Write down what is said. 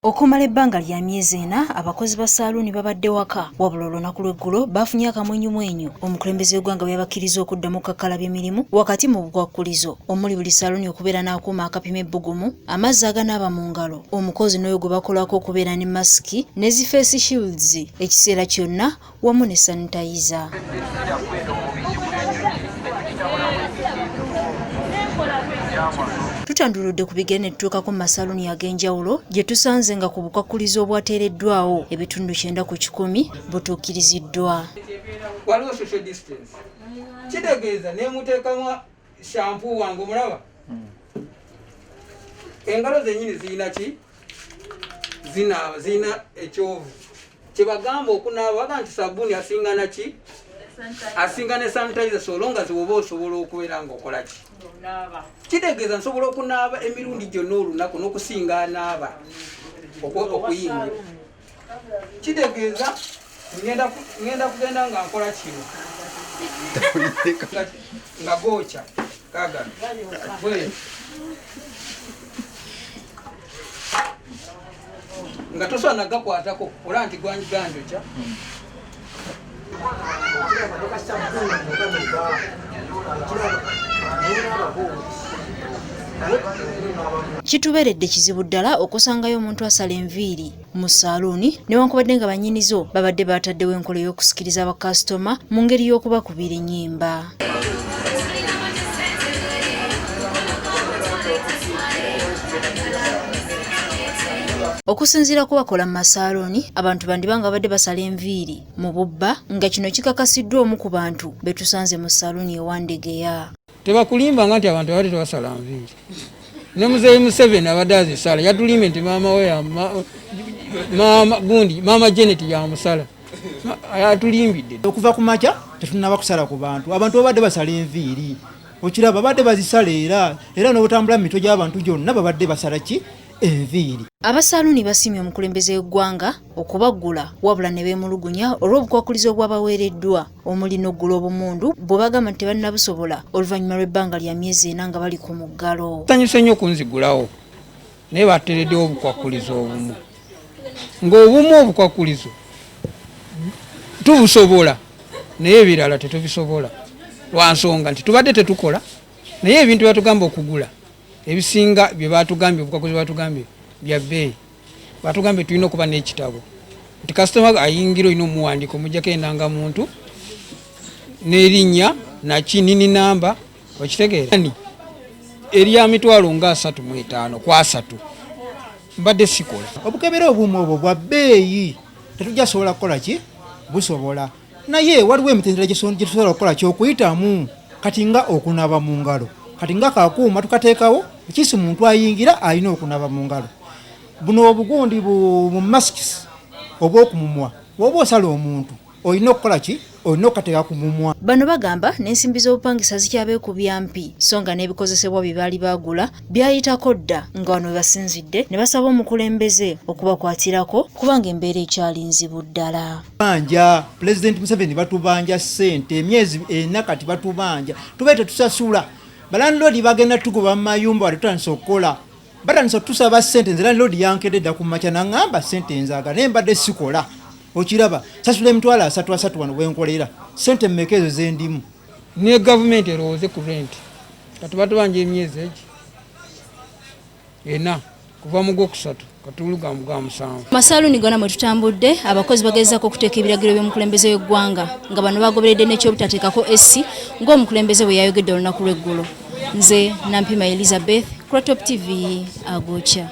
Okumala ebbanga lya myezi 4 abakozi ba Ssaluuni babadde waka wabula olunaku lw'eggulo bafunye akamwenyumwenyu omukulembeze w'eggwanga bwe yabakkiriza okuddamu okukakkalabya emirimu wakati mu bukwakkulizo omuli buli Ssaluuni okubeera n'akuuma akapima ebbugumu amazzi aganaaba mu ngalo omukozi n'oyo gwe bakolako okubeera ne masiki ne zi face shields ekiseera kyonna wamu ne sanitayiza. Tutanduludde ku bigere ne tutuukako mu Ssaluuni ag'enjawulo gye tusanze nga ku bukwakkulizo obwateereddwawo ebitundu 9 ku 10 butuukiriziddwa. Waliwo social distance. Kitegeeza ne muteekamu shampoo wange omulaba. Engalo zennyini zirina ki? Zina ekyovu. Kye bagamba okunaaba baga nti sabbuuni asingana ki? Asinga ne sanitizer so long as woba osobola okubeera ng'okola ki? Kitegeeza nsobola okunaaba emirundi gyonna olunaku n'okusinga anaaba okuyingira. Kitegeeza ngenda kugenda nga nkola kino nga gookya kaga nga tosobola nagakwatako ola nti gwanjogya. Kitubeeredde kizibu ddala okusangayo omuntu asala enviiri mu Ssaluuni newankubadde nga bannyinizo babadde baataddewo enkola y'okusikiriza bakasitoma mu ngeri y'okubakubira ennyimba. Okusinziira ku bakola mu Ssaluuni, abantu bandibanga babadde basala enviiri mu bubba nga kino kikakasiddwa omu ku bantu be tusanze mu Ssaluuni ewandegeya. Tebakulimba nga nti abantu babadde tebasala nviiri. Ne muzeeyi Museveni abadde azisala yatulimbe nti maama Janet yamusala yatulimbidde. Okuva ku makya tetunaba kusala ku bantu. Abantu babadde basala enviiri. Okiraba babadde bazisala era n'obutambula mu mitwe gy'abantu gyonna babadde basala ki? Enviiri. Abassaluuni basiimye omukulembeze w'eggwanga okubaggula wabula ne beemulugunya olw'obukwakkulizo obwabaweereddwa omuli n'oggula obumundu bwe bagamba nti tebannabusobola oluvannyuma lw'ebbanga lya myezi 4 nga bali ku muggalo. Nsanyuse nnyo okunzigulawo naye bateereddewo obukwakkulizo obumu ng'obumu obukwakkulizo tubusobola naye ebirala tetubisobola lwa nsonga nti tubadde tetukola naye ebintu byatugamba okugula ebisinga bye batugambye obukwakkulizo batugambye bya bbeeyi batugambye tulina okuba n'ekitabo nti kasitoma ayingira olina omuwandiiko mujjako endangamuntu n'erinnya nakinini namba okitegeera erya mitwalo nga 35 ku 3 mbadde sikola. Obukebera obumu obwo bwa bbeeyi tetujja sobola kukola ki? Busobola naye waliwo emitendera gye tusobola okukola kyokuyitamu kati nga okunaaba mu ngalo kati nga kakuuma tukateekawo ekisi muntu ayingira alina okunaaba mu ngalo. Buno obugundi mu masks obw'okumumwa woba osala omuntu olina okukola ki? Olina okukateeka ku mumwa. Bano bagamba n'ensimbi z'obupangisa zikyabeekubya mpi so nga n'ebikozesebwa bye baali baagula byayitako dda nga wano basinzidde ne basaba omukulembeze okubakwatirako kubanga embeera ekyali nzibu ddala. Banja Pulezidenti Museveni batubanja ssente emyezi 4 kati batubanja tube tetusasula. Balandlodi bagenda tugoba mu mayumba batutandisa okukola batandisa tusaba ssente nze landlodi yankedde dda ku makya naŋŋamba ssente nzaaga naye mbadde sikola. Okiraba sasula emitwalo 3 wano wenkolera ssente mmeka ezo zendimu. Ne gavumenti erowooze ku renti kati batubanja emyezi egi 4 kuva mu Gwokusatu katuluga mu Gwamusanvu. Ssaluuni gonna mwe tutambudde abakozi bagezaako okuteeka ebiragiro by'omukulembeze w'eggwanga nga bano bagoberedde n'ekyobutateekako essi ng'omukulembeze bwe yayogedde olunaku lw'eggulo. Nze Nampima Elizabeth, Crotop TV, Agocha.